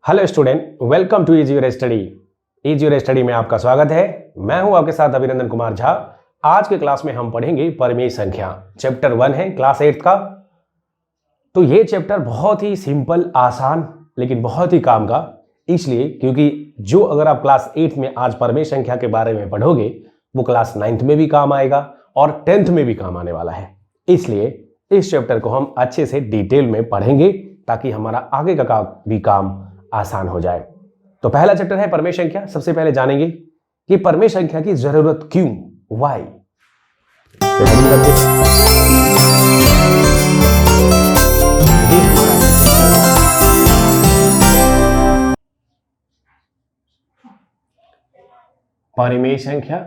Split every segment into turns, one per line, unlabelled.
Hello student, welcome to easy your study. Easy your study में आपका स्वागत है। मैं हूं आपके साथ अभिनंदन कुमार झा। आज के क्लास में हम पढ़ेंगे परिमेय संख्या। चैप्टर 1 है क्लास 8 का। तो ये चैप्टर बहुत ही सिंपल, आसान, लेकिन बहुत ही काम का, इसलिए क्योंकि जो अगर आप क्लास 8 में आज परिमेय संख्या के बारे में पढ़ोगे वो क्लास 9th में भी काम आएगा और 10th में भी काम आने वाला है। इसलिए इस चैप्टर को हम अच्छे से डिटेल में पढ़ेंगे ताकि हमारा आगे का भी काम आसान हो जाए। तो पहला चैप्टर है परिमेय संख्या। सबसे पहले जानेंगे कि परिमेय संख्या की जरूरत क्यों, व्हाई। परिमेय संख्या,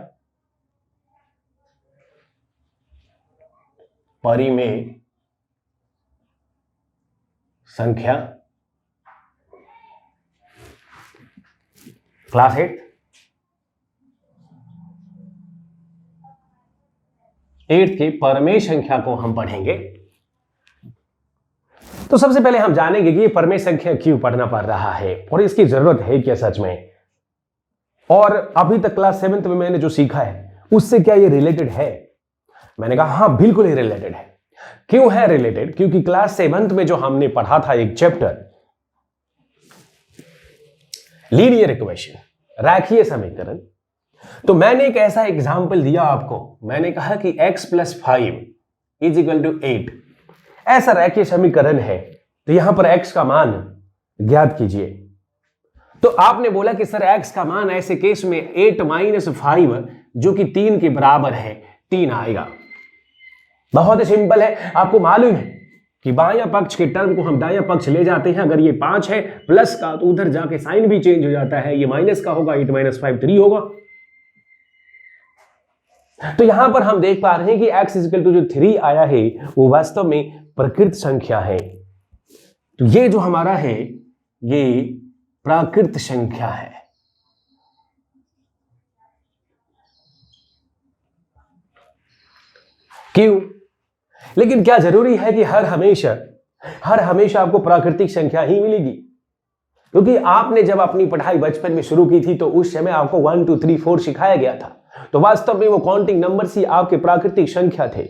परिमेय संख्या क्लास 8 के परिमेय संख्या को हम पढ़ेंगे। तो सबसे पहले हम जानेंगे कि ये परिमेय संख्या क्यों पढ़ना पड़ रहा है और इसकी जरूरत है क्या सच में, और अभी तक क्लास 7th में मैंने जो सीखा है उससे क्या ये रिलेटेड है। मैंने कहा हाँ, बिल्कुल ही रिलेटेड है। क्यों है रिलेटेड? क्योंकि क्लास 7th में जो हमने पढ़ा था एक चैप्टर लीनियर इक्वेशन, रेखीय समीकरण, तो मैंने एक ऐसा एग्जाम्पल दिया आपको। मैंने कहा कि x + 5 = 8 ऐसा रेखीय समीकरण है, तो यहां पर x का मान ज्ञात कीजिए। तो आपने बोला कि सर x का मान ऐसे केस में 8 - 5 जो कि 3 के बराबर है, 3 आएगा। बहुत ही सिंपल है। आपको मालूम है कि बायां पक्ष के टर्म को हम दायां पक्ष ले जाते हैं। अगर ये 5 है प्लस का, तो उधर जाके साइन भी चेंज हो जाता है, ये माइनस का होगा, 8 - 5 3 होगा। तो यहां पर हम देख पा रहे हैं कि x जो 3 आया है वो वास्तव में प्रकृत संख्या है। तो ये जो हमारा है ये प्राकृत संख्या है। क्यों? लेकिन क्या जरूरी है कि हर हमेशा आपको प्राकृतिक संख्या ही मिलेगी? क्योंकि आपने जब अपनी पढ़ाई बचपन में शुरू की थी तो उस समय आपको 1 2 3 4 सिखाया गया था, तो वास्तव में वो काउंटिंग नंबर्स ही आपके प्राकृतिक संख्या थे।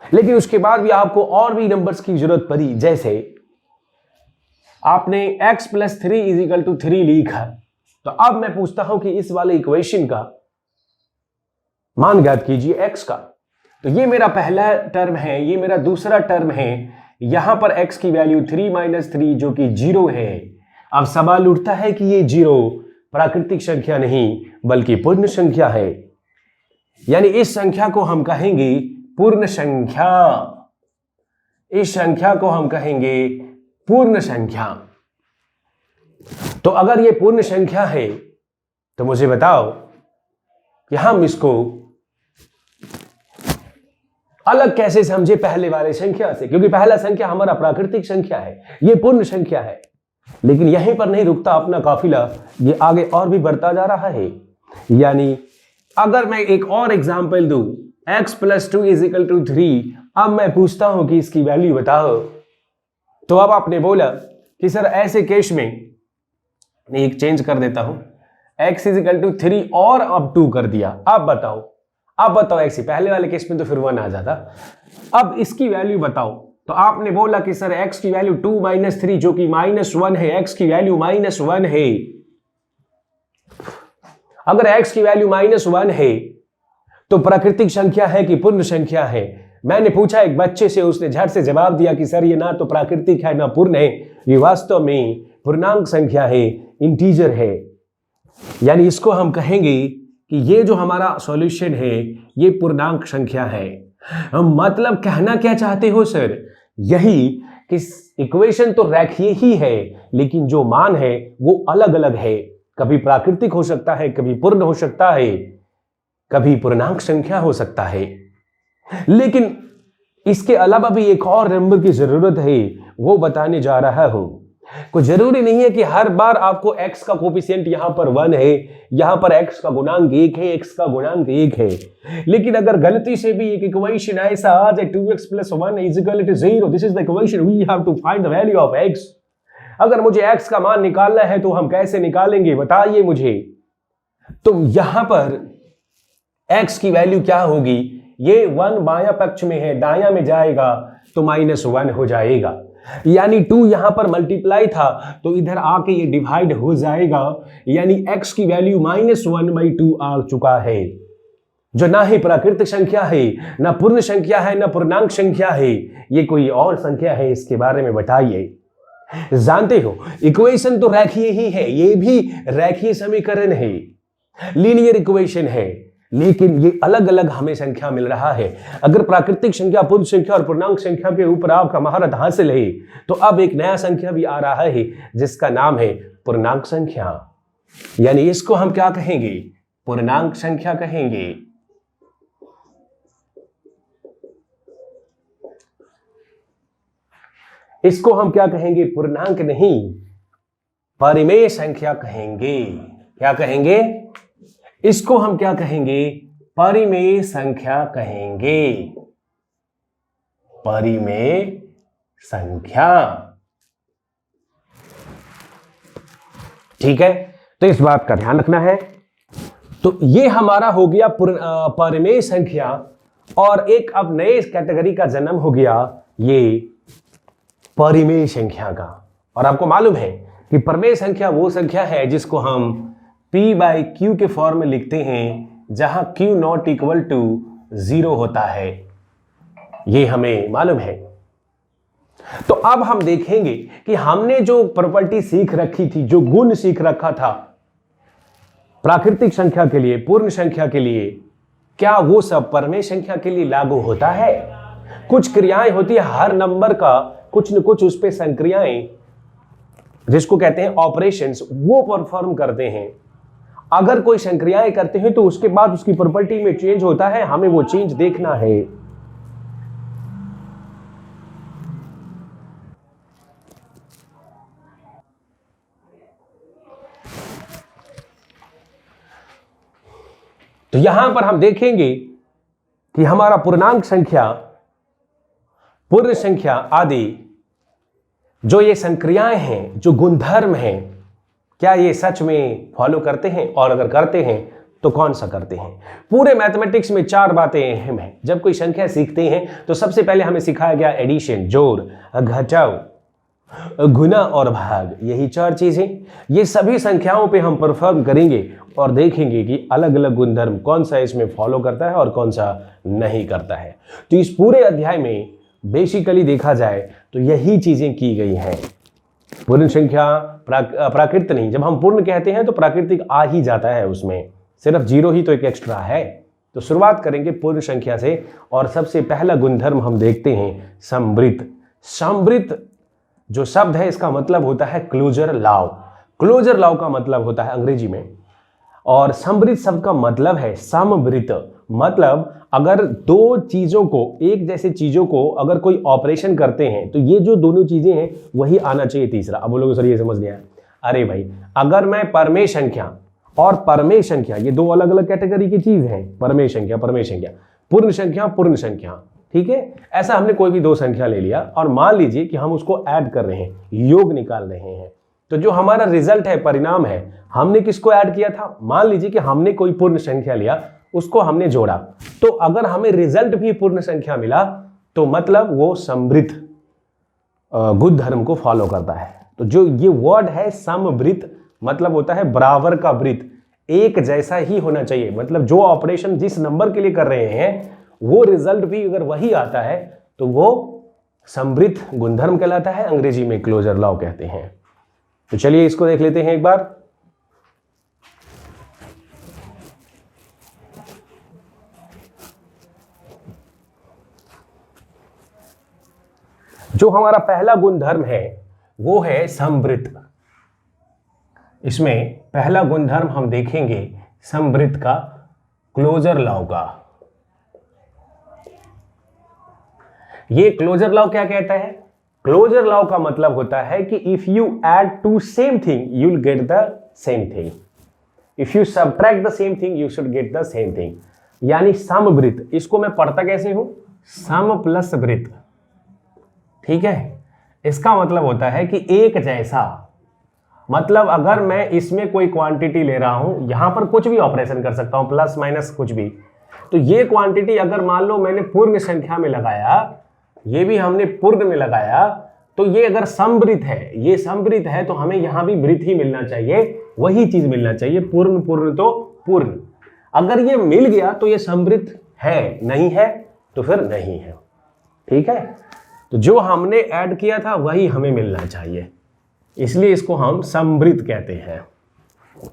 लेकिन उसके बाद भी आपको और भी नंबर्स की जरूरत पड़ी। जैसे आपने x + 3 = 3 लिखा, तो अब मैं पूछता हूं कि इस वाले इक्वेशन का मान ज्ञात कीजिए x का। तो ये मेरा पहला टर्म है, ये मेरा दूसरा टर्म है। यहां पर x की वैल्यू 3 - 3 जो कि 0 है। अब सवाल उठता है कि ये 0 प्राकृतिक संख्या नहीं बल्कि पूर्ण संख्या है, यानी इस संख्या को हम कहेंगे पूर्ण संख्या। इस संख्या को हम कहेंगे पूर्ण संख्या। तो अगर ये पूर्ण संख्या है तो मुझे बताओ कि हम इसको अलग कैसे समझे पहले वाले संख्या से, क्योंकि पहला संख्या हमारा प्राकृतिक संख्या है, ये पूर्ण संख्या है। लेकिन यहीं पर नहीं रुकता अपना काफिला, ये आगे और भी बढ़ता जा रहा है। यानी अगर मैं एक और एग्जांपल दूं, x + 2 = 3, अब मैं पूछता हूं कि इसकी वैल्यू बताओ। तो अब आपने बोला कि सर ऐसे केस में मैं एक चेंज कर देता हूं, x = 3 और अब 2 कर दिया। अब बताओ x, पहले वाले केस में तो फिर 1 आ जाता। अब इसकी वैल्यू बताओ। तो आपने बोला कि सर x की वैल्यू 2 - 3 जो कि -1 है, x की वैल्यू -1 है। अगर x की वैल्यू -1 है तो प्राकृतिक संख्या है कि पूर्ण संख्या है? मैंने पूछा एक बच्चे से, उसने झट से जवाब दिया कि सर ये ना तो प्राकृतिक है ना पूर्ण है, ये वास्तव में पूर्णांक संख्या है, इंटीजर है। यानी इसको हम कहेंगे कि ये जो हमारा सॉल्यूशन है ये पूर्णांक संख्या है। मतलब कहना क्या चाहते हो सर? यही कि इक्वेशन तो रेखीय ही है, लेकिन जो मान है वो अलग अलग है। कभी प्राकृतिक हो सकता है, कभी पूर्ण हो सकता है, कभी पूर्णांक संख्या हो सकता है। लेकिन इसके अलावा भी एक और नंबर की जरूरत है, वो बताने जा रहा हूं। कोई जरूरी नहीं है कि हर बार आपको x का कोफिशिएंट यहां पर 1 है, यहां पर x का गुणांक 1 है, x का गुणांक 1 है। लेकिन अगर गलती से भी एक इक्वेशन ऐसा आ जाए 2x + 1 = 0, this is the equation, we have to find the value of x। अगर मुझे x का मान निकालना है तो हम कैसे निकालेंगे, बताइए मुझे। तो यहां पर x की वैल्यू क्या होगी, ये 1 बायां पक्ष में है, दायां में जाएगा तो -1 हो जाएगा। यानी 2 यहां पर मल्टीप्लाई था तो इधर आके ये डिवाइड हो जाएगा, यानी x की वैल्यू -1/2 आ चुका है, जो ना ही प्राकृतिक संख्या है, ना पूर्ण संख्या है, ना पूर्णांक संख्या है, ये कोई और संख्या है, इसके बारे में बताइए। जानते हो इक्वेशन तो रेखीय ही है, ये भी रेखीय समीकरण है, लीनियर इक्वेशन है, लेकिन ये अलग अलग हमें संख्या मिल रहा है। अगर प्राकृतिक संख्या, पूर्ण संख्या और पूर्णांक संख्या के ऊपर आपका महारत हासिल है तो अब एक नया संख्या भी आ रहा है जिसका नाम है पूर्णांक संख्या, यानी इसको हम क्या कहेंगे, पूर्णांक संख्या कहेंगे। इसको हम क्या कहेंगे, पूर्णांक नहीं, परिमेय संख्या कहेंगे। क्या कहेंगे, इसको हम क्या कहेंगे, परिमेय संख्या कहेंगे, परिमेय संख्या। ठीक है, तो इस बात का ध्यान रखना है। तो ये हमारा हो गया परिमेय संख्या, और एक अब नए कैटेगरी का जन्म हो गया ये परिमेय संख्या का। और आपको मालूम है कि परिमेय संख्या वो संख्या है जिसको हम p/q के फॉर्म में लिखते हैं, जहां q नॉट इक्वल टू 0 होता है, ये हमें मालूम है। तो अब हम देखेंगे कि हमने जो प्रॉपर्टी सीख रखी थी, जो गुण सीख रखा था प्राकृतिक संख्या के लिए, पूर्ण संख्या के लिए, क्या वो सब परिमेय संख्या के लिए लागू होता है। कुछ क्रियाएं होती है, हर नंबर का कुछ न कुछ उस पे संक्रियाएं, जिसको कहते हैं ऑपरेशंस, वो परफॉर्म करते हैं। अगर कोई संक्रियाएं करते हैं तो उसके बाद उसकी प्रॉपर्टी में चेंज होता है, हमें वो चेंज देखना है। तो यहां पर हम देखेंगे कि हमारा पूर्णांक संख्या, पूर्ण संख्या आदि जो ये संक्रियाएं हैं, जो गुणधर्म हैं, क्या ये सच में फॉलो करते हैं, और अगर करते हैं तो कौन सा करते हैं। पूरे मैथमेटिक्स में 4 बातें अहम हैं। जब कोई संख्या सीखते हैं तो सबसे पहले हमें सिखाया गया एडिशन, जोड़, घटाव, गुना और भाग, यही 4 चीजें। ये सभी संख्याओं पे हम परफॉर्म करेंगे और देखेंगे कि अलग अलग गुणधर्म कौन सा इसमें फॉलो करता है और कौन सा नहीं करता है। तो इस पूरे अध्याय में बेसिकली देखा जाए तो यही चीजें की गई हैं। पूर्ण संख्या, प्राकृत नहीं, जब हम पूर्ण कहते हैं तो प्राकृतिक आ ही जाता है, उसमें सिर्फ 0 ही तो एक एक्स्ट्रा है। तो शुरुआत करेंगे पूर्ण संख्या से, और सबसे पहला गुणधर्म हम देखते हैं समवृत्त। समवृत्त जो शब्द है इसका मतलब होता है क्लोजर लॉ। क्लोजर लॉ का मतलब होता है अंग्रेजी में, और समवृत्त शब्द का मतलब है समवृत्त, मतलब अगर दो चीजों को, एक जैसे चीजों को अगर कोई ऑपरेशन करते हैं तो ये जो दोनों चीजें हैं वही आना चाहिए तीसरा। अब बोलोगे सर ये समझ नहीं आया। अरे भाई, अगर मैं परिमेय संख्या और परमेय संख्या, ये दो अलग अलग कैटेगरी की चीज है, परमेय संख्या, परमेय संख्या, पूर्ण संख्या, पूर्ण संख्या, ठीक है। ऐसा हमने कोई भी 2 संख्या ले लिया और मान लीजिए कि हम उसको ऐड कर रहे हैं, योग निकाल रहे हैं, तो जो हमारा रिजल्ट है, परिणाम है, हमने किसको ऐड किया था। मान लीजिए कि हमने कोई पूर्ण संख्या लिया, उसको हमने जोड़ा, तो अगर हमें रिजल्ट भी पूर्ण संख्या मिला तो मतलब वो समवृत्त गुणधर्म को फॉलो करता है। तो जो ये वर्ड है समवृत्त, मतलब होता है बराबर का वृत्त, एक जैसा ही होना चाहिए, मतलब जो ऑपरेशन जिस नंबर के लिए कर रहे हैं वो रिजल्ट भी अगर वही आता है तो वो समवृत्त गुणधर्म कहलाता है, अंग्रेजी में क्लोजर लॉ कहते हैं। तो चलिए इसको देख लेते हैं एक बार। जो हमारा पहला गुणधर्म है वो है समवृत्त। इसमें पहला गुणधर्म हम देखेंगे समवृत्त का, क्लोजर लॉ का। ये क्लोजर लॉ क्या कहता है। क्लोजर लॉ का मतलब होता है कि if you add to same thing you will get the same thing, if you subtract the same thing you should get the same thing. यानी समवृत्त, इसको मैं पढ़ता कैसे हूं, सम प्लस वृत्त, ठीक है। इसका मतलब होता है कि एक जैसा, मतलब अगर मैं इसमें कोई क्वांटिटी ले रहा हूं, यहां पर कुछ भी ऑपरेशन कर सकता हूं, प्लस माइनस कुछ भी, तो ये क्वांटिटी अगर मान लो मैंने पूर्ण संख्या में लगाया, ये भी हमने पूर्ण में लगाया, तो ये अगर समवृत्त है, ये समवृत्त है, तो हमें यहां भी वृत्त ही मिलना चाहिए, वही चीज मिलना चाहिए, पूर्ण पूर्ण तो पूर्ण। अगर ये मिल गया तो ये समवृत्त है, नहीं है तो फिर नहीं है। ठीक है, तो जो हमने ऐड किया था वही हमें मिलना चाहिए, इसलिए इसको हम समवृत्त कहते हैं।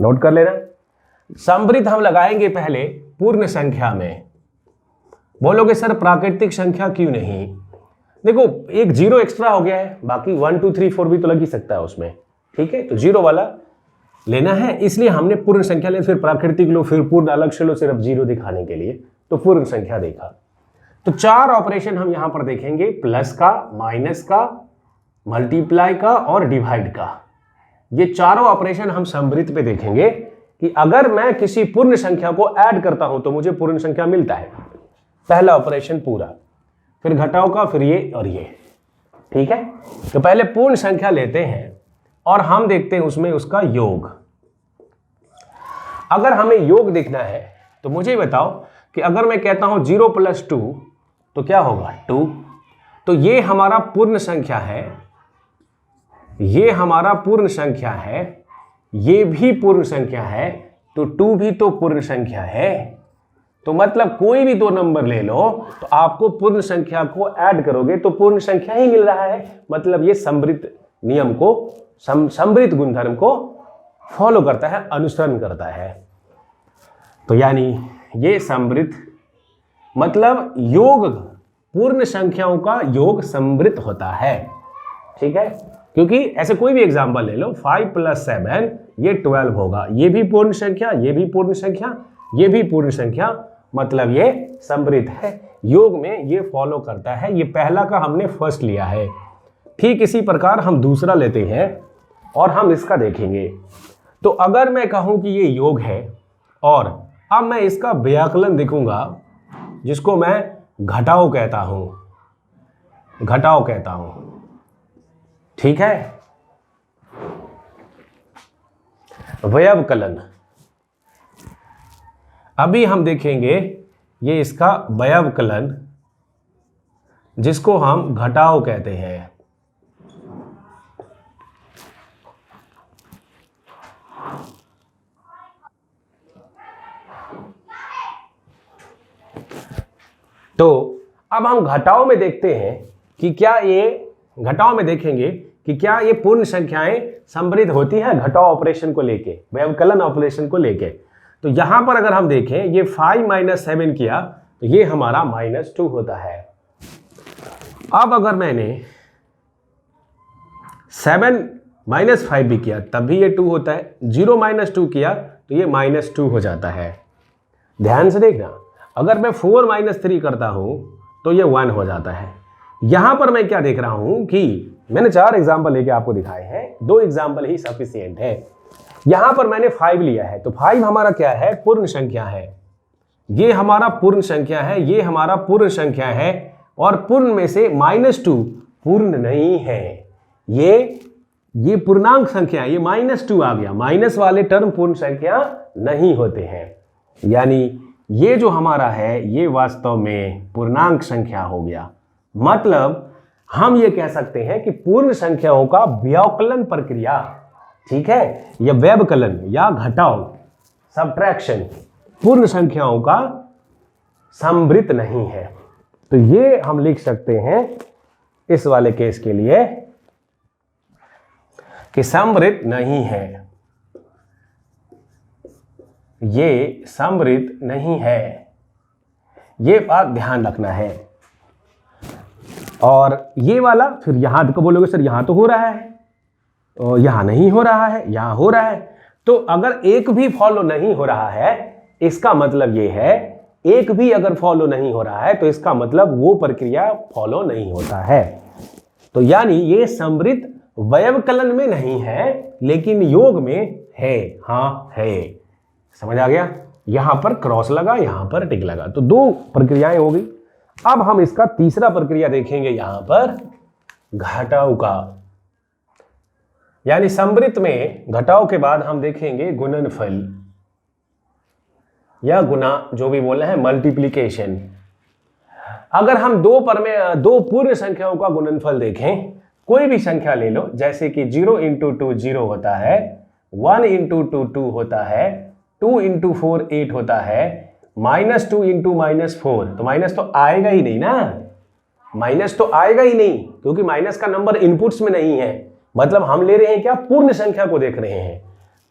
नोट कर लेना, समवृत्त हम लगाएंगे पहले पूर्ण संख्या में। बोलोगे सर प्राकृतिक संख्या क्यों नहीं? देखो एक जीरो एक्स्ट्रा हो गया है, बाकी 1 2 3 4 भी तो लग ही सकता है उसमें। ठीक है, तो जीरो वाला लेना है, इसलिए हमने पूर्ण संख्या ले, फिर प्राकृतिक लो, फिर पूर्ण अलग से लो, सिर्फ जीरो दिखाने के लिए, तो पूर्ण संख्या देखा। तो 4 ऑपरेशन हम यहां पर देखेंगे, प्लस का, माइनस का, मल्टीप्लाई का और डिवाइड का। ये चारों ऑपरेशन हम समवृत्त पे देखेंगे कि अगर मैं किसी पूर्ण संख्या को ऐड करता हूं तो मुझे पूर्ण संख्या मिलता है। पहला ऑपरेशन पूरा, फिर घटाओ का, फिर ये और ये। ठीक है, तो पहले पूर्ण संख्या लेते हैं और हम देखते हैं उसमें उसका योग। अगर हमें योग देखना है तो मुझे बताओ कि अगर मैं कहता हूं 0 + 2 तो क्या होगा? 2। तो ये हमारा पूर्ण संख्या है, ये हमारा पूर्ण संख्या है, ये भी पूर्ण संख्या है, तो 2 भी तो पूर्ण संख्या है। तो मतलब कोई भी दो नंबर ले लो तो आपको पूर्ण संख्या को ऐड करोगे तो पूर्ण संख्या ही मिल रहा है, मतलब ये समवृत्त नियम को, समवृत्त गुणधर्म को फॉलो करता है, अनुसरण करता है। तो यानी ये समवृत्त मतलब योग, पूर्ण संख्याओं का योग समवृत्त होता है। ठीक है, क्योंकि ऐसे कोई भी एग्जांपल ले लो, 5 + 7 ये 12 होगा, ये भी पूर्ण संख्या, ये भी पूर्ण संख्या, ये भी पूर्ण संख्या, मतलब ये समवृत्त है, योग में ये फॉलो करता है। ये पहला का हमने फर्स्ट लिया है। ठीक इसी प्रकार हम दूसरा लेते हैं और हम इसका देखेंगे। तो अगर मैं कहूं कि ये योग है और अब मैं इसका व्याकलन देखूंगा, जिसको मैं घटाओ कहता हूं, घटाओ कहता हूं। ठीक है, व्यवकलन, अभी हम देखेंगे ये इसका व्यवकलन, जिसको हम घटाओ कहते हैं। तो अब हम घटाओ में देखते हैं कि क्या ये, घटाओ में देखेंगे कि क्या ये पूर्ण संख्याएं समवृत्त होती है घटाओ ऑपरेशन को लेके, व्यवकलन ऑपरेशन को लेके। तो यहां पर अगर हम देखें ये 5 - 7 किया तो ये हमारा -2 होता है। अब अगर मैंने 7 - 5 भी किया तब भी ये 2 होता है, 0 - 2 किया तो ये -2 हो जाता है। ध्यान से देखना, अगर मैं 4 - 3 करता हूं तो ये 1 हो जाता है। यहां पर मैं क्या देख रहा हूं कि मैंने 4 एग्जाम्पल लेके आपको दिखाए हैं, 2 एग्जाम्पल ही सफिशिएंट है। यहां पर मैंने 5 लिया है, तो 5 हमारा क्या है? पूर्ण संख्या है। ये हमारा पूर्ण संख्या है, ये हमारा पूर्ण संख्या है, और पूर्ण में से -2 पूर्ण नहीं है। ये पूर्णांक संख्या, ये -2 आ गया, माइनस वाले टर्म पूर्ण संख्या नहीं होते हैं। यानी ये जो हमारा है ये वास्तव में पूर्णांक संख्या हो गया। मतलब हम ये कह सकते हैं कि पूर्ण संख्याओं का व्यवकलन प्रक्रिया, ठीक है, या व्यवकलन या घटाओ, सब्ट्रैक्शन, पूर्ण संख्याओं का समवृत्त नहीं है। तो ये हम लिख सकते हैं इस वाले केस के लिए कि समवृत्त नहीं है, ये समवृत्त नहीं है। ये बात ध्यान रखना है। और ये वाला फिर यहां को बोलोगे सर यहां तो हो रहा है, और यहां नहीं हो रहा है, यहां हो रहा है। तो अगर एक भी फॉलो नहीं हो रहा है इसका मतलब ये है, एक भी अगर फॉलो नहीं हो रहा है तो इसका मतलब वो प्रक्रिया फॉलो नहीं होता है। तो यानी ये समवृत्त व्यवकलन में नहीं है लेकिन योग में है। हाँ है, समझ आ गया? यहां पर क्रॉस लगा, यहां पर टिक लगा, तो 2 प्रक्रियाएं हो गई। अब हम इसका तीसरा प्रक्रिया देखेंगे। यहां पर घटाव का, यानी समवृत्त में घटाव के बाद हम देखेंगे गुणनफल या गुना, जो भी बोल रहे हैं, मल्टीप्लीकेशन। अगर हम दो पूर्ण संख्याओं का गुणनफल देखें, कोई भी संख्या ले लो, जैसे कि 0 × 2 0 होता है, 1 × 2 2 होता है, 2 × 4 8 होता है, -2 × -4, तो माइनस तो आएगा ही नहीं ना, माइनस तो आएगा ही नहीं, क्योंकि माइनस का नंबर इनपुट्स में नहीं है। मतलब हम ले रहे हैं क्या, पूर्ण संख्या को देख रहे हैं,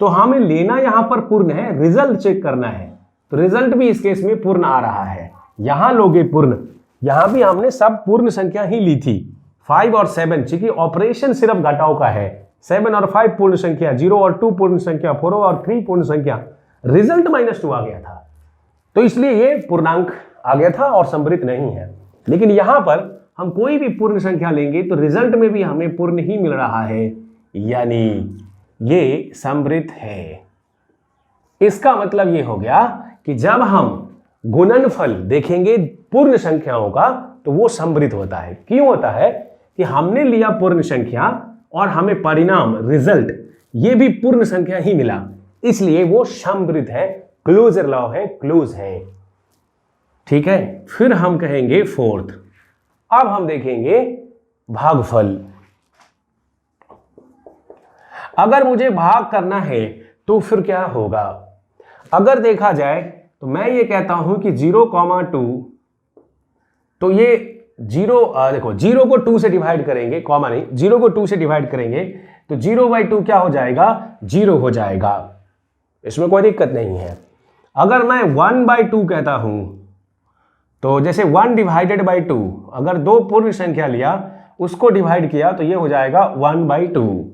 तो हमें लेना यहां पर पूर्ण है, रिजल्ट चेक करना है, तो रिजल्ट भी इस केस में पूर्ण आ रहा है। यहां लोगे पूर्ण, यहां भी हमने सब पूर्ण संख्या ही ली थी, 5 और 7, क्योंकि ऑपरेशन सिर्फ घटाव का है। 7 और 5 पूर्ण संख्या, 0 और 2 पूर्ण संख्या, 4 और 3 पूर्ण संख्या, रिजल्ट -2 आ गया था, तो इसलिए ये पूर्णांक आ गया था और समवृत्त नहीं है। लेकिन यहां पर हम कोई भी पूर्ण संख्या लेंगे तो रिजल्ट में भी हमें पूर्ण ही मिल रहा है, यानी ये समवृत्त है। इसका मतलब ये हो गया कि जब हम गुणनफल देखेंगे पूर्ण संख्याओं का तो वो समवृत्त होता है। क्यों होता है कि हमने लिया पूर्ण संख्या और हमें परिणाम, रिजल्ट, ये भी पूर्ण संख्या ही मिला, इसलिए वो समवृत्त है, क्लोजर लॉ है, क्लोज है। ठीक है, फिर हम कहेंगे फोर्थ। अब हम देखेंगे भागफल। अगर मुझे भाग करना है तो फिर क्या होगा? अगर देखा जाए तो मैं ये कहता हूं कि 0,2, तो ये 0, देखो 0 को 2 से डिवाइड करेंगे, कॉमा नहीं, 0 को 2 से डिवाइड करेंगे तो 0/2 क्या हो जाएगा? 0 हो जाएगा, इसमें कोई दिक्कत नहीं है। अगर मैं 1/2 कहता हूं तो जैसे 1/2, अगर दो पूर्ण संख्या लिया उसको डिवाइड किया तो ये हो जाएगा 1/2।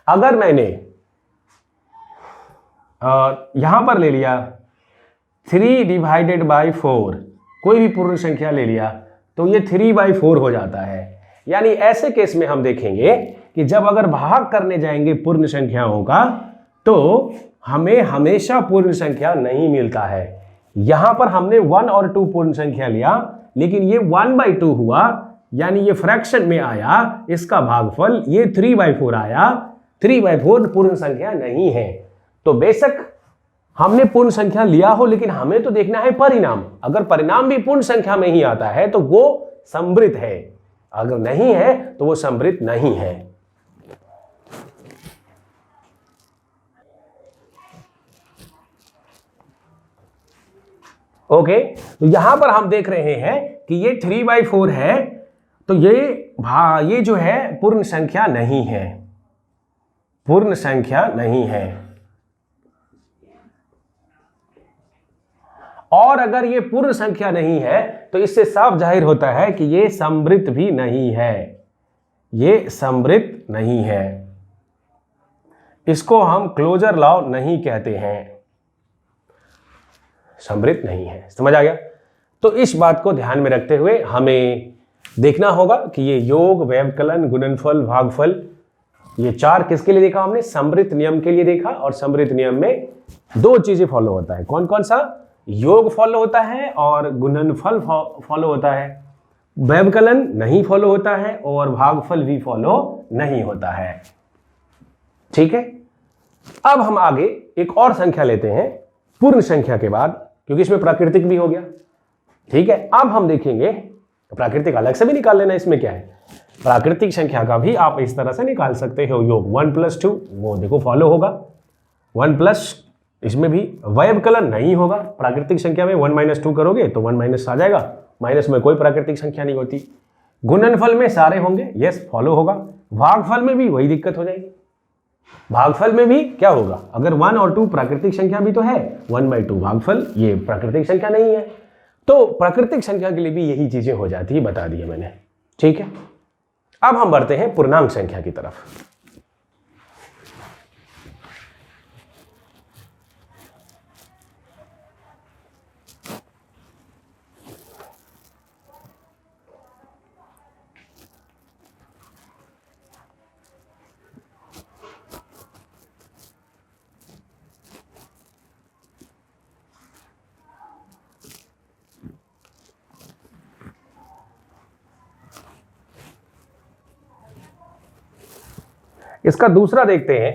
अगर मैंने यहां पर ले लिया 3/4, कोई भी पूर्ण संख्या ले लिया तो ये 3/4 हो जाता है। यानी ऐसे केस में हम देखेंगे कि जब अगर भाग करने जाएंगे पूर्ण संख्याओं का तो हमें हमेशा पूर्ण संख्या नहीं मिलता है। यहां पर हमने 1 और 2 पूर्ण संख्या लिया, लेकिन ये 1/2 हुआ, यानी ये फ्रैक्शन में आया, इसका भागफल ये 3/4 आया। 3/4 पूर्ण संख्या नहीं है। तो बेशक हमने पूर्ण संख्या लिया हो, लेकिन हमें तो देखना है परिणाम। अगर परिणाम भी पूर्ण संख्या में ही आता है तो वो समवृत्त है, अगर नहीं है तो वो समवृत्त नहीं है। ओके, तो यहां पर हम देख रहे हैं कि ये 3/4 है, तो ये जो है पूर्ण संख्या नहीं है, पूर्ण संख्या नहीं है। और अगर ये पूर्ण संख्या नहीं है तो इससे साफ जाहिर होता है कि ये समवृत्त भी नहीं है, ये समवृत्त नहीं है। इसको हम क्लोजर लॉ नहीं कहते हैं, समवृत्त नहीं है। समझ आ गया? तो इस बात को ध्यान में रखते हुए हमें देखना होगा कि ये योग, व्यवकलन, गुणनफल, भागफल, ये चार किसके लिए देखा हमने? समवृत्त नियम के लिए देखा। और समवृत्त नियम में दो चीजें फॉलो होता है, कौन कौन सा? योग फॉलो होता है और गुणनफल फॉलो होता है। व्यवकलन नहीं फॉलो होता है और भागफल भी फॉलो नहीं होता है। ठीक है, अब हम आगे एक और संख्या लेते हैं पूर्ण संख्या के बाद, क्योंकि इसमें प्राकृतिक भी हो गया। ठीक है, अब हम देखेंगे, प्राकृतिक अलग से भी निकाल लेना, इसमें क्या है, प्राकृतिक संख्या का भी आप इस तरह से निकाल सकते हो। योग 1 + 2, वो देखो फॉलो होगा। 1+, इसमें भी व्यवकलन नहीं होगा। प्राकृतिक संख्या में 1 - 2 करोगे तो 1 - आ जाएगा, माइनस में कोई प्राकृतिक संख्या नहीं होती। गुणनफल में सारे होंगे, यस फॉलो होगा। भागफल में भी वही दिक्कत हो जाएगी। भागफल में भी क्या होगा? अगर 1 और 2 प्राकृतिक संख्या भी तो है, 1/2 भागफल, ये प्राकृतिक संख्या नहीं है, तो प्राकृतिक संख्या के लिए भी यही चीजें हो जाती है, बता दी है मैंने। ठीक है, अब हम बढ़ते हैं पूर्णांक संख्या की तरफ। इसका दूसरा देखते हैं।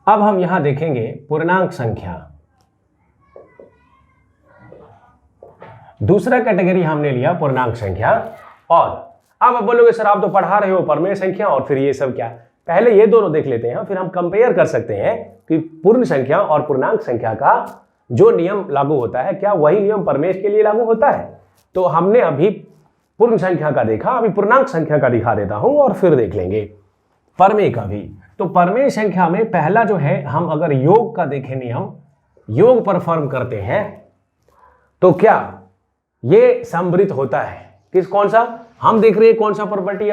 अब हम यहां देखेंगे पूर्णांक संख्या। दूसरा कैटेगरी हमने लिया पूर्णांक संख्या। और अब आप बोलोगे सर आप तो पढ़ा रहे हो परमेय संख्या और फिर ये सब क्या। पहले ये दोनों देख लेते हैं, फिर हम कंपेयर कर सकते हैं कि पूर्ण संख्या और पूर्णांक संख्या का जो नियम लागू होता है क्या वही नियम परमेय के लिए लागू होता है। तो हमने अभी पूर्ण संख्या का देखा, अभी पूर्णांक संख्या का दिखा देता हूं और फिर देख लेंगे परमेय का भी। तो परमेय संख्या में पहला जो है, हम अगर योग का देखें नियम, योग परफॉर्म करते हैं तो क्या ये समृद्ध होता है। किस कौन सा हम देख रहे हैं, कौन सा प्रॉपर्टी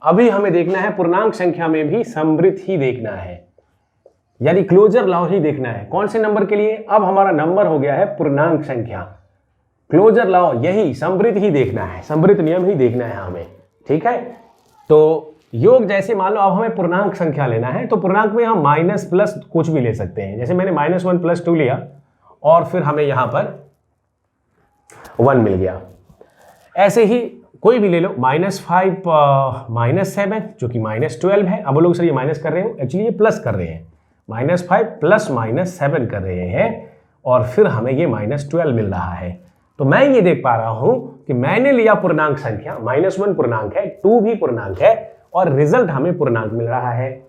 अभी हमें देखना है पूर्णांक संख्या में भी समृद्ध ही देखना है, यानी क्लोजर लॉ ही देखना है। कौन से नंबर के लिए, अब हमारा नंबर हो गया है पूर्णांक संख्या, क्लोजर लॉ यही समृद्ध ही देखना है, समृद्ध नियम ही देखना है हमें। ठीक है, तो योग जैसे मान लो अब हमें पूर्णांक संख्या लेना है, तो पूर्णांक में हम माइनस प्लस कुछ भी ले सकते हैं। जैसे मैंने -1 + 2 लिया और फिर हमें यहां पर 1 मिल गया। ऐसे ही कोई भी ले लो, -5 -7 जो कि -12 है। अब लोग सर ये माइनस कर रहे हो, एक्चुअली ये प्लस कर रहे हैं, -5 + -7 कर रहे हैं और फिर हमें ये -12 मिल रहा है। तो मैं ये देख पा रहा हूं कि मैंने लिया पूर्णांक संख्या, -1 पूर्णांक है, 2 भी पूर्णांक है और रिजल्ट हमें पूर्णांक मिल रहा है।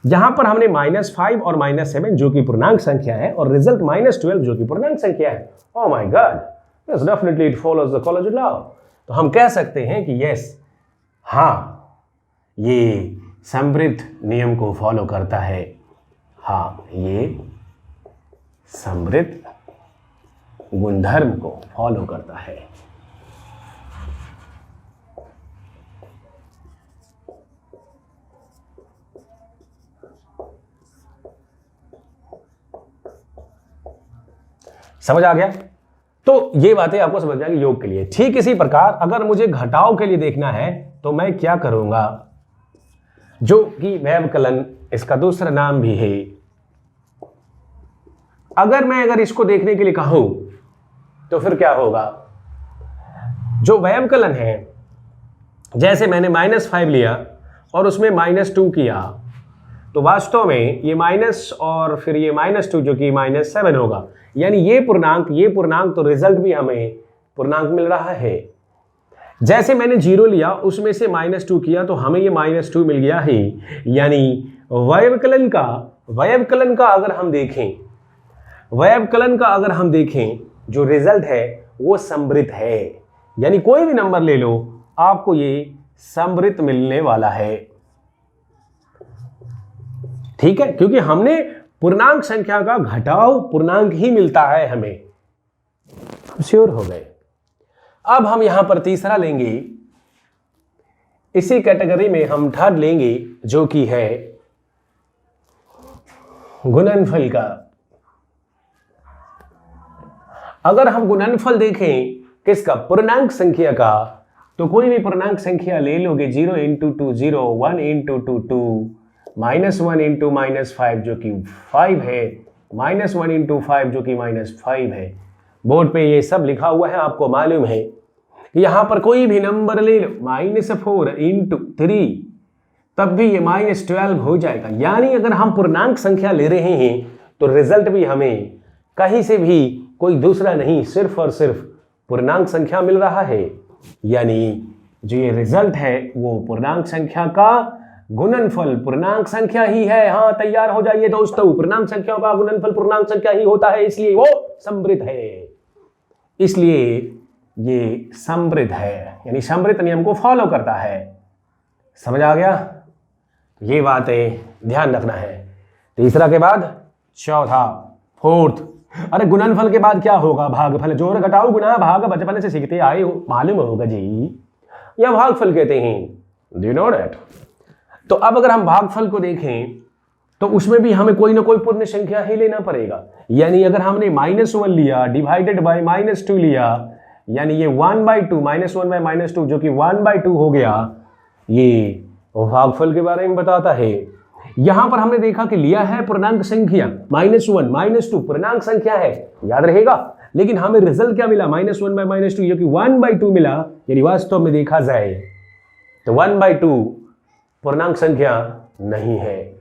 यहां पर हमने -5 और -7 जो कि पूर्णांक संख्या है और रिजल्ट -12 जो कि पूर्णांक संख्या है। Oh my God, yes definitely it follows the closure law. तो हम कह सकते हैं कि यस, हाँ ये समृद्ध नियम को फॉलो करता है, हाँ ये समृद्ध गुणधर्म को फॉलो करता है। समझ आ गया। तो ये बातें आपको समझ जाएगी योग के लिए। ठीक इसी प्रकार अगर मुझे घटाव के लिए देखना है तो मैं क्या करूंगा, जो कि व्यवकलन इसका दूसरा नाम भी है। अगर इसको देखने के लिए कहूं तो फिर क्या होगा, जो व्यवकलन है, जैसे मैंने -5 लिया और उसमें -2 किया, तो वास्तव में ये माइनस और फिर ये -2 जो कि -7 होगा, यानी ये पूर्णांक तो रिजल्ट भी हमें पूर्णांक मिल रहा है। जैसे मैंने 0 लिया उसमें से -2 किया तो हमें ये -2 मिल गया है, यानी व्यवकलन का अगर हम देखें जो रिजल्ट है वो समृद्ध है, यानी कोई भी नंबर ले लो आपको ये समृद्ध मिलने वाला है। ठीक है, क्योंकि हमने पूर्णांक संख्या का घटाव पूर्णांक ही मिलता है हमें। हम श्योर हो गए। अब हम यहां पर तीसरा लेंगे, इसी कैटेगरी में हम थर्ड लेंगे जो कि है गुणनफल का। अगर हम गुणनफल देखें किसका, पूर्णांक संख्या का, तो कोई भी पूर्णांक संख्या ले लोगे, 0 × 2 0, 1 × 2 2, -1 × -5 जो कि 5 है, -1 × 5 जो कि -5 है। बोर्ड पे ये सब लिखा हुआ है, आपको मालूम है। यहां पर कोई भी नंबर ले लो, -4 × 3, तब भी ये -12 हो जाएगा। यानी अगर हम पूर्णांक संख्या ले रहे हैं तो रिजल्ट भी हमें कहीं से भी कोई दूसरा नहीं, सिर्फ और सिर्फ पूर्णांक संख्या मिल रहा है। यानी जो ये रिजल्ट है वो पूर्णांक संख्या का गुणनफल पूर्णांक संख्या ही है। हाँ, तैयार हो जाइए दोस्तों, पूर्णांक संख्याओं का गुणनफल पूर्णांक संख्या ही होता है, इसलिए वो समृद्ध है, इसलिए ये समृद्ध है, यानी समृद्ध नियम को फॉलो करता है। समझ आ गया? ये बातें ध्यान रखना है। तीसरा के बाद चौथा, फोर्थ। अरे गुणनफल के बाद क्या होगा, भागफल। जोड़ घटाओ गुणा भाग बचपन से सीखते आए हो, मालूम होगा जी, यह भागफल कहते हैं। Do you know that? तो अब अगर हम भागफल को देखें तो उसमें भी हमें कोई ना कोई पूर्ण संख्या ही लेना पड़ेगा। यानी अगर हमने -1 लिया डिवाइडेड बाय -2 लिया, यानी ये 1/2 -1 - -2 जो कि 1/2 हो गया, ये भागफल के बारे में बताता है। यहां पर हमने देखा कि लिया है पूर्णांक संख्या, -1 -2 पूर्णांक संख्या है, याद रहेगा। लेकिन हमें रिजल्ट क्या मिला, -1/2 जो कि 1/2 मिला। यानी वास्तव में देखा जाए तो 1/2 पूर्णांक संख्या नहीं है।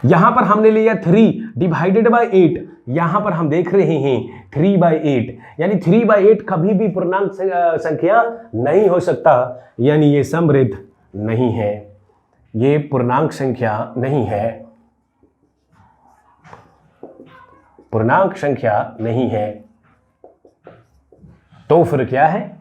यहां पर हमने लिया 3 डिवाइडेड बाय 8, यहां पर हम देख रहे हैं 3/8, यानी 3/8 कभी भी पूर्णांक संख्या नहीं हो सकता, यानी ये समृद्ध नहीं है, ये पूर्णांक संख्या नहीं है, पूर्णांक संख्या नहीं है। तो फिर क्या है?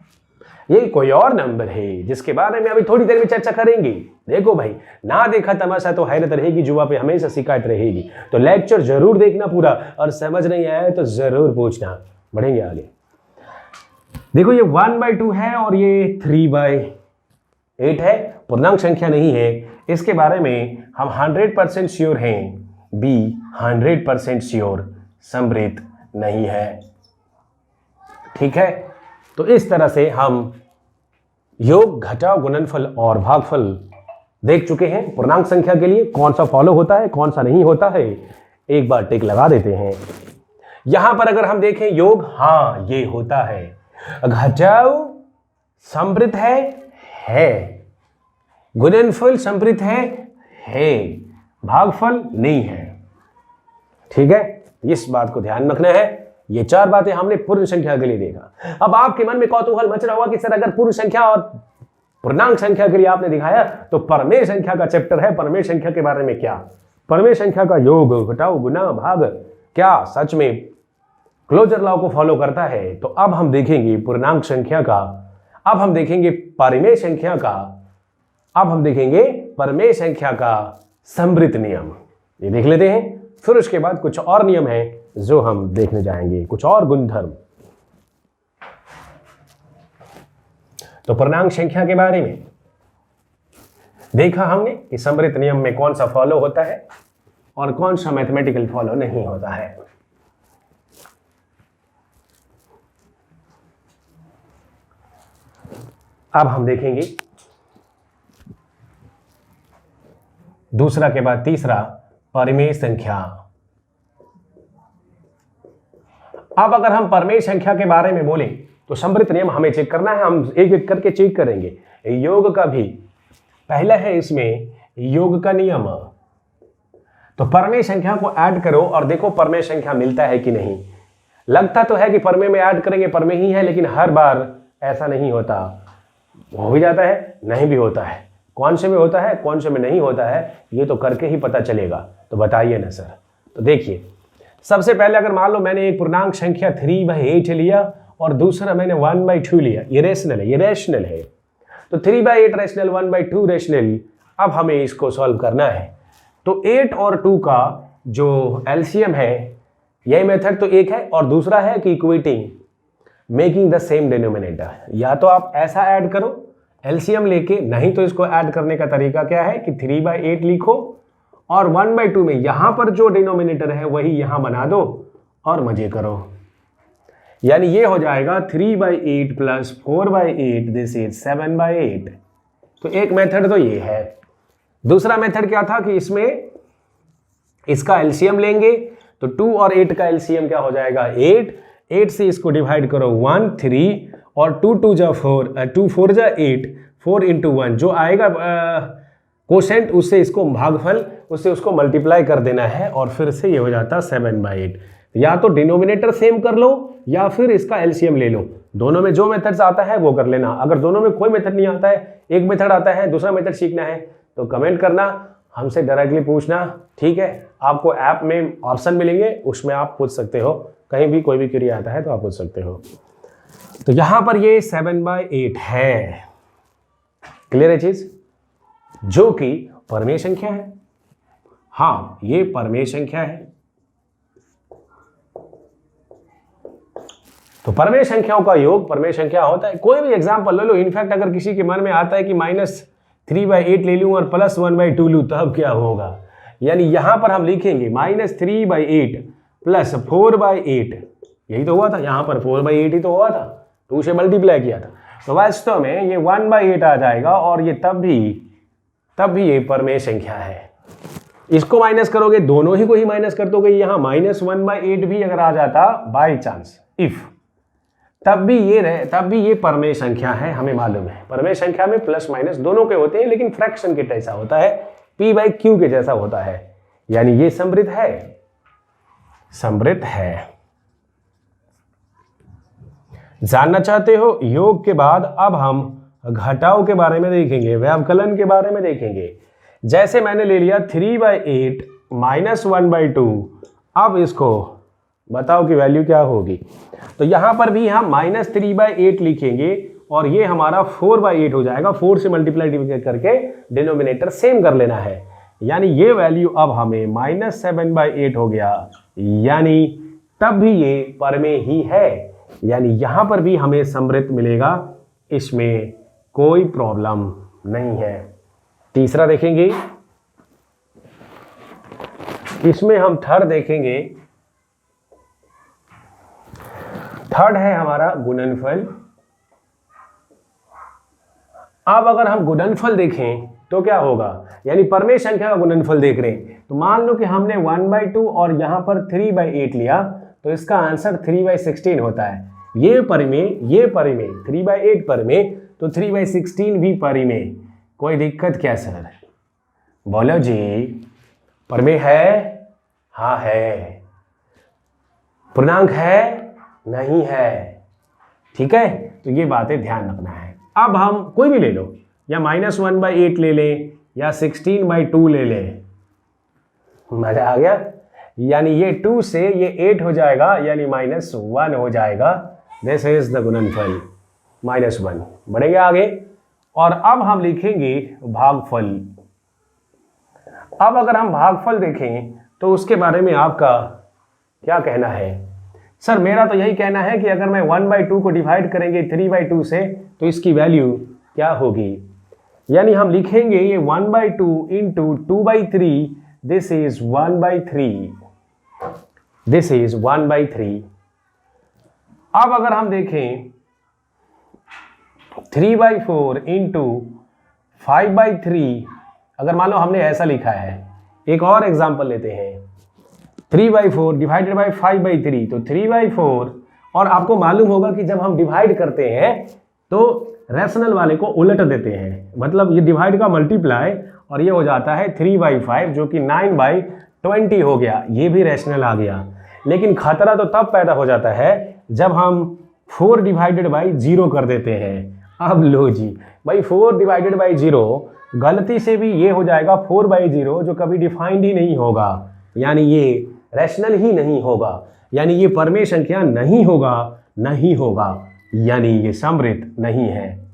ये कोई और नंबर है जिसके बारे में अभी थोड़ी देर में चर्चा करेंगे। देखो भाई, ना देखा तमाशा तो हैरत रहेगी, जुआ पे हमेशा शिकायत रहेगी। तो लेक्चर जरूर देखना पूरा, और समझ नहीं आया तो जरूर पूछना। बढ़ेंगे आगे। देखो ये 1/2 है और ये 3/8 है, पूर्णांक संख्या नहीं है। इसके बारे में हम 100% श्योर हैं, बी 100% श्योर, समृद्ध नहीं है। ठीक है, तो इस तरह से हम योग, घटाव, गुणनफल और भागफल देख चुके हैं। पूर्णांक संख्या के लिए कौन सा फॉलो होता है, कौन सा नहीं होता है, एक बार टिक लगा देते हैं। यहां पर अगर हम देखें योग, हाँ ये होता है। घटाव समृद्ध है। गुणनफल समृद्ध है। भागफल नहीं है। ठीक है, इस बात को ध्यान रखना है। ये 4 बातें हमने पूर्ण संख्या के लिए देखा। अब आपके मन में कौतूहल मच रहा होगा कि सर अगर पूर्ण संख्या और पूर्णांक संख्या के लिए आपने दिखाया तो परमेय संख्या का चैप्टर है, परमेय संख्या के बारे में क्या? परमेय संख्या का योग, घटाव, गुणा, भाग क्या सच में क्लोजर लॉ को फॉलो करता है? तो अब हम देखेंगे पूर्णांक संख्या का, अब हम देखेंगे परमेय संख्या का, अब हम देखेंगे परमेय संख्या का समृद्ध नियम। ये देख लेते हैं, फिर उसके बाद कुछ और नियम है जो हम देखने जाएंगे, कुछ और गुणधर्म। तो पूर्णांक संख्या के बारे में देखा हमने कि समृद्ध नियम में कौन सा फॉलो होता है और कौन सा मैथमेटिकल फॉलो नहीं होता है। अब हम देखेंगे दूसरा के बाद तीसरा, परमेय संख्या। अब अगर हम परमेय संख्या के बारे में बोलें तो समृद्ध नियम हमें चेक करना है, हम एक एक करके चेक करेंगे। योग का भी पहला है इसमें योग का नियम। तो परमेय संख्या को ऐड करो और देखो परमेय संख्या मिलता है कि नहीं। लगता तो है कि परमेय में ऐड करेंगे परमेय ही है, लेकिन हर बार ऐसा नहीं होता। हो भी जाता है, नहीं भी होता है। कौन से में होता है, कौन से में नहीं होता है, ये तो करके ही पता चलेगा। तो बताइए ना सर। तो देखिए, सबसे पहले अगर मान लो मैंने एक पूर्णांक संख्या 3/8 लिया और दूसरा मैंने 1/2 लिया, ये रेशनल है, ये रैशनल है। तो 3/8 रैशनल, 1/2 रैशनल। अब हमें इसको सॉल्व करना है। तो 8 और 2 का जो एलसीएम है, यही मेथड तो एक है, और दूसरा है कि equating, making the same denominator. या तो आप ऐसा ऐड करो एलसीएम लेके, नहीं तो इसको ऐड करने का तरीका क्या है कि 3/8 लिखो और 1/2 में यहां पर जो डिनोमिनेटर है वही यहां बना दो और मजे करो। यानी ये हो जाएगा 3/8 प्लस 4/8, दिस इज 7/8। तो एक मेथड तो ये है। दूसरा मेथड क्या था कि इसमें इसका एलसीएम लेंगे, तो 2 और 8 का एलसीएम क्या हो जाएगा 8 से इसको डिवाइड करो 1 3 और 2 2 जा 4, 2 4 जा 8, 4 इंटू 1 जो आएगा कोशेंट, उससे इसको भागफल, उससे उसको मल्टीप्लाई कर देना है और फिर से ये हो जाता 7/8। या तो डिनोमिनेटर सेम कर लो या फिर इसका एलसीएम ले लो। दोनों में जो मेथड्स आता है वो कर लेना। अगर दोनों में कोई मेथड नहीं आता है, एक मेथड आता है, दूसरा मेथड सीखना है, तो कमेंट करना, हमसे डायरेक्टली पूछना। ठीक है, आपको ऐप में ऑप्शन मिलेंगे, उसमें आप पूछ सकते हो। कहीं भी कोई भी क्वेरी आता है तो आप पूछ सकते हो। तो यहां पर ये 7/8 है। क्लियर है चीज? जो कि परमेय संख्या है। हाँ, ये परमेय संख्या है। तो परमेय संख्याओं का योग परमेय संख्या होता है। कोई भी एग्जांपल ले लो। इनफैक्ट अगर किसी के मन में आता है कि -3/8 ले लूं और +1/2 लूं, तब क्या होगा? यानी यहां पर हम लिखेंगे -3/8 प्लस 4/8। यही तो हुआ था, यहां पर 4/8 ही तो हुआ था, 2 से मल्टीप्लाई किया था। तो वास्तव में ये 1/8 आ जाएगा और ये तब भी ये परमेय संख्या है। इसको माइनस करोगे, दोनों ही को ही माइनस कर दोगे, यहां -1/8 भी अगर आ जाता बाई चांस, इफ, तब भी ये परमेय संख्या है। हमें मालूम है परमेय संख्या में प्लस माइनस दोनों के होते हैं, लेकिन फ्रैक्शन के ऐसा होता है p/q के जैसा होता है, यानी ये समृद्ध है, समृद्ध है। जानना चाहते हो योग के बाद अब हम घटाव के बारे में देखेंगे, व्यवकलन के बारे में देखेंगे। जैसे मैंने ले लिया 3/8 माइनस 1/2, अब इसको बताओ कि वैल्यू क्या होगी। तो यहां पर भी हम -3/8 लिखेंगे और ये हमारा 4/8 हो जाएगा। 4 से मल्टीप्लाई डिवाइड करके डिनोमिनेटर सेम कर लेना है, यानी ये वैल्यू अब हमें -7/8 हो गया, यानी तब भी ये परमेय ही है, यानी यहां पर भी हमें समृद्ध मिलेगा, इसमें कोई प्रॉब्लम नहीं है। तीसरा देखेंगे, इसमें हम थर्ड देखेंगे। थर्ड है हमारा गुणनफल। अब अगर हम गुणनफल देखें तो क्या होगा, यानी परमेय संख्या का गुणनफल देख रहे हैं, तो मान लो कि हमने 1/2 और यहां पर 3/8 लिया, तो इसका आंसर 3/16 होता है। ये परिमेय 3/8 परिमेय, तो 3/16 भी परिमेय। कोई दिक्कत क्या सर? बोलो जी, परिमेय है? हाँ है। पूर्णांक है? नहीं है। ठीक है, तो ये बातें ध्यान रखना है। अब हम कोई भी ले लो, या -1/8 ले लें या 16/2 ले लें, मजा आ गया। यानी ये 2 से ये 8 हो जाएगा, यानी -1 हो जाएगा। दिस इज द गुणनफल, -1। बढ़ेंगे आगे, और अब हम लिखेंगे भागफल। अब अगर हम भागफल देखें तो उसके बारे में आपका क्या कहना है? सर मेरा तो यही कहना है कि अगर मैं 1/2 को डिवाइड करेंगे 3/2 से, तो इसकी वैल्यू क्या होगी, यानी हम लिखेंगे ये 1/2 into 2/3, this is 1/3, this is 1/3। अब अगर हम देखें 3/4 इंटू 5/3, अगर मान लो हमने ऐसा लिखा है, एक और एग्जांपल लेते हैं, 3/4 डिवाइडेड बाई 5/3, तो 3/4, और आपको मालूम होगा कि जब हम डिवाइड करते हैं तो रैशनल वाले को उलट देते हैं, मतलब ये डिवाइड का मल्टीप्लाई, और ये हो जाता है 3/5 जो कि 9/20 हो गया, ये भी रैशनल आ गया। लेकिन खतरा तो तब पैदा हो जाता है जब हम 4 डिवाइडेड बाई 0 कर देते हैं। अब लो जी भाई, 4 डिवाइडेड बाई 0 गलती से भी ये हो जाएगा 4/0, जो कभी डिफाइंड ही नहीं होगा, यानी ये रैशनल ही नहीं होगा, यानी ये परमेय संख्या नहीं होगा, नहीं होगा, यानी ये समृद्ध नहीं है,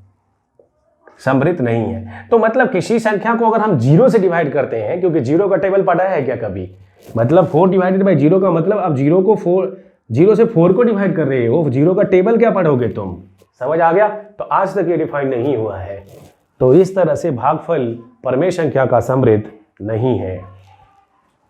समृद्ध नहीं है। तो मतलब किसी संख्या को अगर हम 0 से डिवाइड करते हैं, क्योंकि 0 का टेबल पढ़ा है क्या कभी, मतलब 4 डिवाइडेड बाई 0 का मतलब अब 0 से 4 को डिवाइड कर रहे हो, 0 का टेबल क्या पढ़ोगे तुम? समझ आ गया? तो आज तक ये डिफाइन नहीं हुआ है। तो इस तरह से भागफल परमेय संख्या का समृद्ध नहीं है।